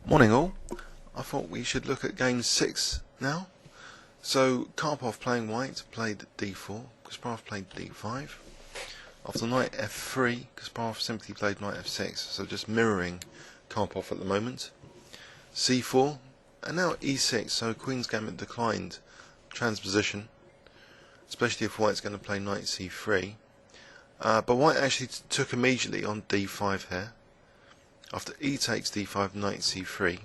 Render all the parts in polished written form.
Morning all. I thought we should look at game 6 now. So Karpov playing white played d4, Kasparov played d5. After knight f3, Kasparov simply played knight f6, so just mirroring Karpov at the moment. c4, and now e6, so Queen's Gambit declined transposition, especially if white's going to play knight c3. But white actually took immediately on d5 here. After e takes d5, knight c3.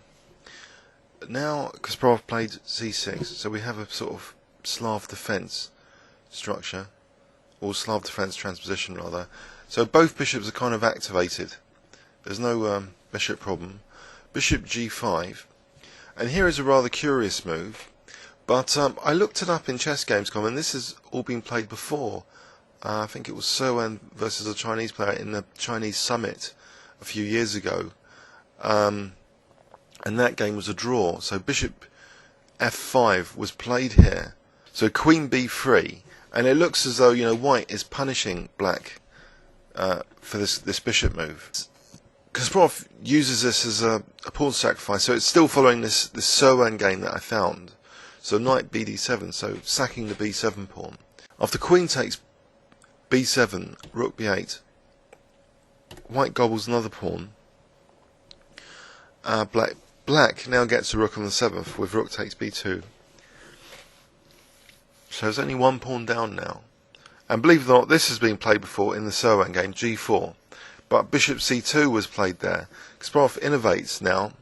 But now Kasparov played c6, so we have a sort of Slav defense structure, or Slav defense transposition rather. So both bishops are kind of activated. There's no bishop problem. Bishop g5, and here is a rather curious move. But I looked it up in Chess.com, and this has all been played before. I think it was So-En versus a Chinese player in the Chinese Summit a few years ago, and that game was a draw. So bishop f5 was played here. So queen b3, and it looks as though white is punishing black for this bishop move. Kasparov uses this as a pawn sacrifice, so it's still following this So-En game that I found. So knight bd7, so sacking the b7 pawn. After queen takes b7, rook b8. White gobbles another pawn. Black now gets a rook on the 7th with rook takes b2. So there's only one pawn down now. And believe it or not, this has been played before in the So-En game, g4. But bishop c2 was played there. Kasparov innovates now.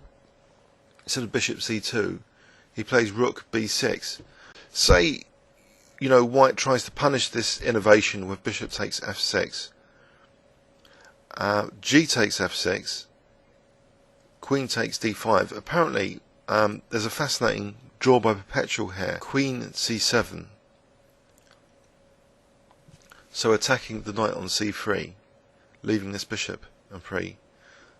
Instead of bishop c2, he plays rook b6. Say, white tries to punish this innovation with bishop takes f6. G takes f6, queen takes d5. Apparently, there's a fascinating draw by perpetual here. Queen c7, so attacking the knight on c3, leaving this bishop and free.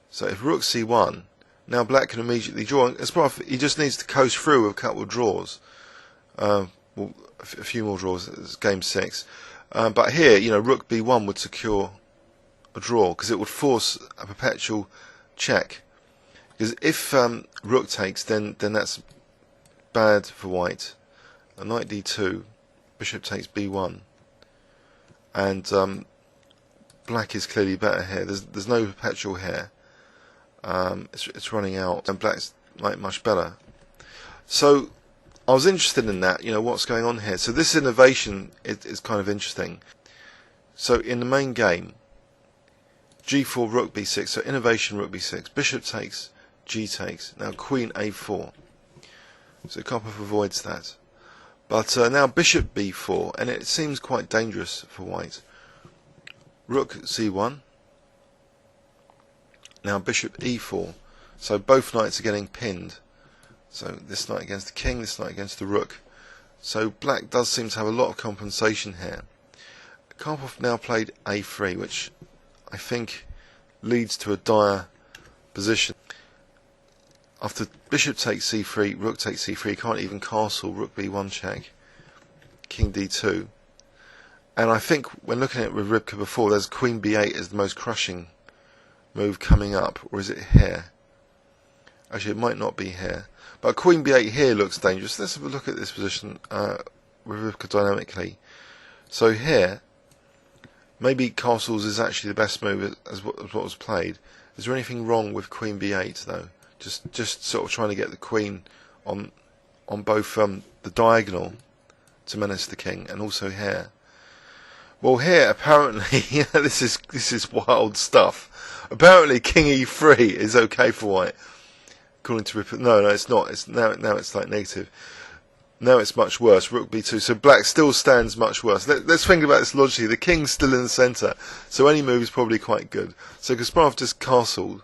So if rook c1, now black can immediately draw. Kasparov, he just needs to coast through with a couple of draws. Well, a few more draws. It's game 6. But here, rook b1 would secure a draw, because it would force a perpetual check. Because if rook takes, then that's bad for white. A knight d2, bishop takes b1, and black is clearly better here. There's no perpetual here. It's running out, and black's much better. So I was interested in that. What's going on here. So this innovation is kind of interesting. So in the main game, g4, rook b6, so innovation, rook b6, bishop takes, g takes, now queen a4, so Karpov avoids that. But now bishop b4, and it seems quite dangerous for white. Rook c1, now bishop e4, so both knights are getting pinned, so this knight against the king, this knight against the rook, so black does seem to have a lot of compensation here. Karpov now played a3, which I think leads to a dire position. After bishop takes c3, rook takes c3, you can't even castle, rook b1 check, king d2. And I think when looking at it with Rybka before, there's queen b8 as the most crushing move coming up, or is it here? Actually, it might not be here. But queen b8 here looks dangerous. Let's have a look at this position with Rybka dynamically. So here, maybe castles is actually the best move as what was played. Is there anything wrong with queen b8 though? Just sort of trying to get the queen on both the diagonal to menace the king, and also here. Well, here apparently this is wild stuff. Apparently king e3 is okay for white, according to Ripper. No, it's not. It's now it's like negative. Now it's much worse. Rook b2. So black still stands much worse. Let's think about this logically. The king's still in the centre, so any move is probably quite good. So Kasparov just castled,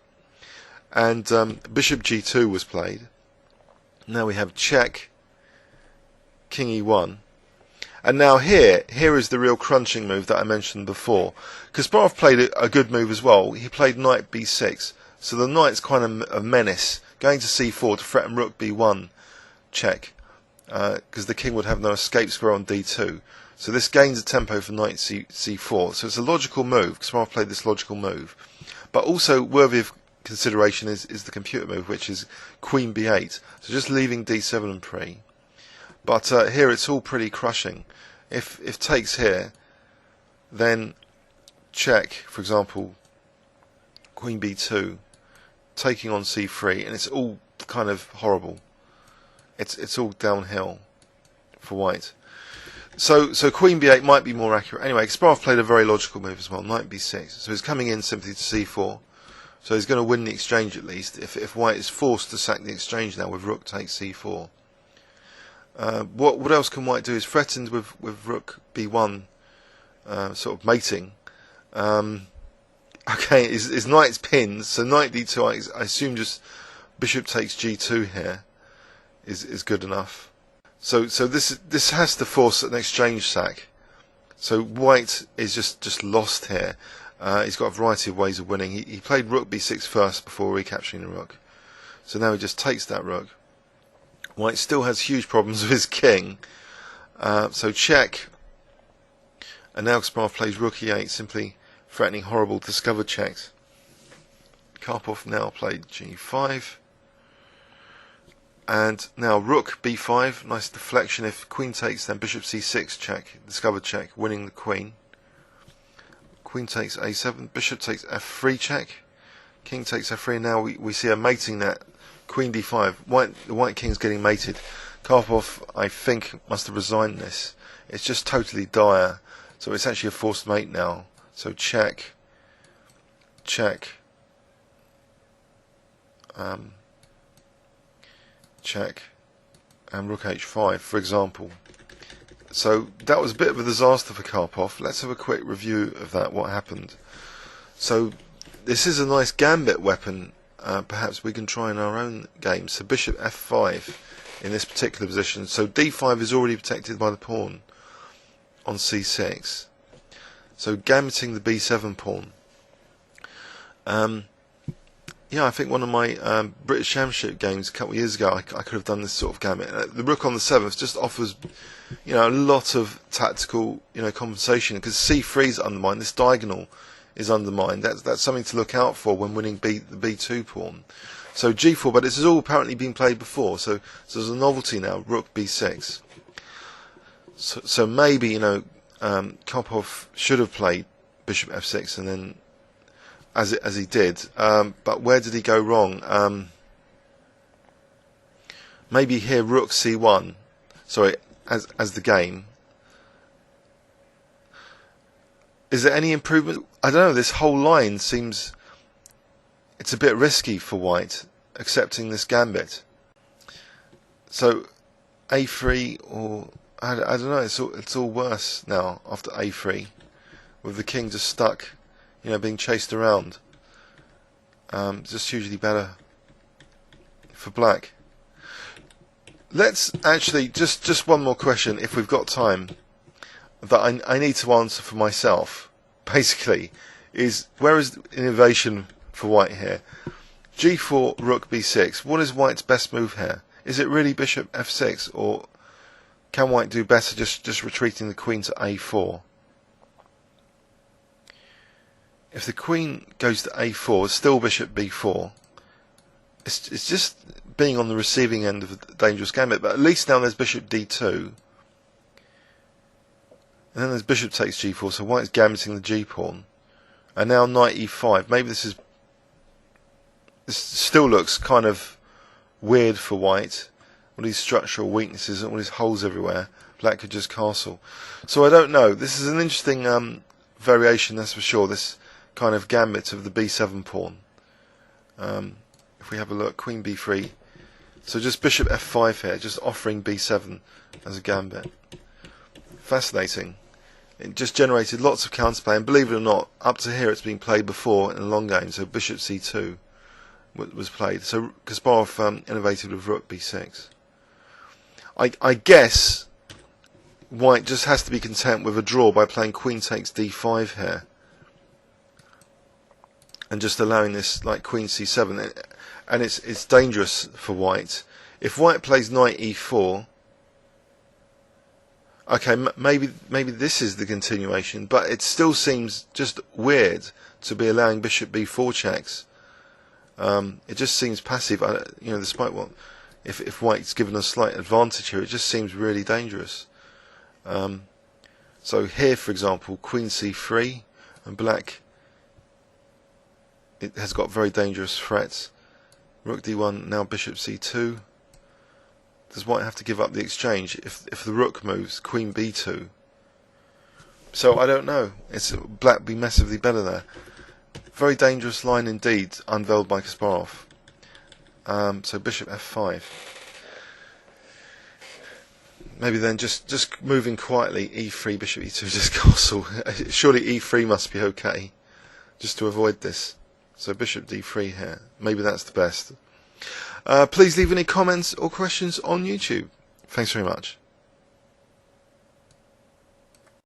and bishop g2 was played. Now we have check, king e1. And now here is the real crunching move that I mentioned before. Kasparov played a good move as well. He played knight b6. So the knight's kind of a menace, going to c4 to threaten rook b1 check, because the king would have no escape square on d2. So this gains a tempo for knight c4. So it's a logical move. Kasparov played this logical move. But also worthy consideration is the computer move, which is Queen B8. So just leaving D7 and Pre. But here it's all pretty crushing. If takes here, then check, for example, Queen B2, taking on C3, and it's all kind of horrible. It's all downhill for white. So Queen B8 might be more accurate. Anyway, Kasparov played a very logical move as well, Knight B6. So he's coming in simply to C4. So he's going to win the exchange at least, if white is forced to sack the exchange now with rook takes C4. What else can white do? Is threatened with rook B1, sort of mating. Okay, his knight's pinned, so knight D2, I assume just bishop takes G2 here is good enough. So this has to force an exchange sack. So white is just lost here. He's got a variety of ways of winning. He played rook B6 first before recapturing the rook. So now he just takes that rook. White still has huge problems with his king. So check. And now Kasparov plays rook E8, simply threatening horrible discovered checks. Karpov now played G5. And now rook B5, nice deflection. If queen takes, then bishop C6 check, discovered check, winning the queen. Queen takes A7, bishop takes F3 check, king takes F3, and now we see a mating net. Queen D5, the white king's getting mated. Karpov, I think, must have resigned this. It's just totally dire, so it's actually a forced mate now. So check, check, check, and rook H5, for example. So that was a bit of a disaster for Karpov. Let's have a quick review of that, what happened. So this is a nice gambit weapon. Perhaps we can try in our own game. So bishop F5 in this particular position. So D5 is already protected by the pawn on C6. So gambiting the B7 pawn. Yeah, I think one of my British Championship games a couple of years ago, I could have done this sort of gambit. The rook on the 7th just offers, a lot of tactical, compensation, because C3 is undermined. This diagonal is undermined. That's something to look out for when winning the B2 pawn. So G4, but this has all apparently been played before. So there's a novelty now. Rook B6. So maybe Karpov should have played bishop F6 and then. As he did, but where did he go wrong? Maybe here rook C1, sorry, as the game. Is there any improvement? I don't know, this whole line seems, it's a bit risky for white, accepting this gambit. So A3, or, I don't know, it's all worse now after A3, with the king just stuck, being chased around. Just hugely better for black. Let's actually, just one more question, if we've got time, that I need to answer for myself, basically, is where is the innovation for white here? G4, rook B6, what is white's best move here? Is it really bishop F6, or can white do better just retreating the queen to A4? If the queen goes to A4, still bishop B4. It's just being on the receiving end of a dangerous gambit. But at least now there's bishop D2. And then there's bishop takes G4, so white's gambiting the G pawn. And now knight E5. Maybe this still looks kind of weird for white. All these structural weaknesses and all these holes everywhere. Black could just castle. So I don't know. This is an interesting variation, that's for sure. This kind of gambit of the B7 pawn. If we have a look, queen B3. So just bishop F5 here, just offering B7 as a gambit. Fascinating. It just generated lots of counterplay, and believe it or not, up to here it's been played before in a long game. So bishop C2 was played. So Kasparov innovated with rook B6. I guess white just has to be content with a draw by playing queen takes D5 here. And just allowing this like queen C7, and it's dangerous for white. If white plays knight E4, okay, maybe this is the continuation, but it still seems just weird to be allowing bishop B4 checks It just seems passive. You know, despite what, if White's given a slight advantage here, it just seems really dangerous. So here, for example, Queen C3, and Black, it has got very dangerous threats. Rook D1, now Bishop C2. Does White have to give up the exchange if the Rook moves? Queen B2. So I don't know. It's Black be massively better there. Very dangerous line indeed, unveiled by Kasparov. So Bishop F5. Maybe then just moving quietly, E3, Bishop E2, just castle. Surely E3 must be okay, just to avoid this. So Bishop D3 here. Maybe that's the best. Please leave any comments or questions on YouTube. Thanks very much.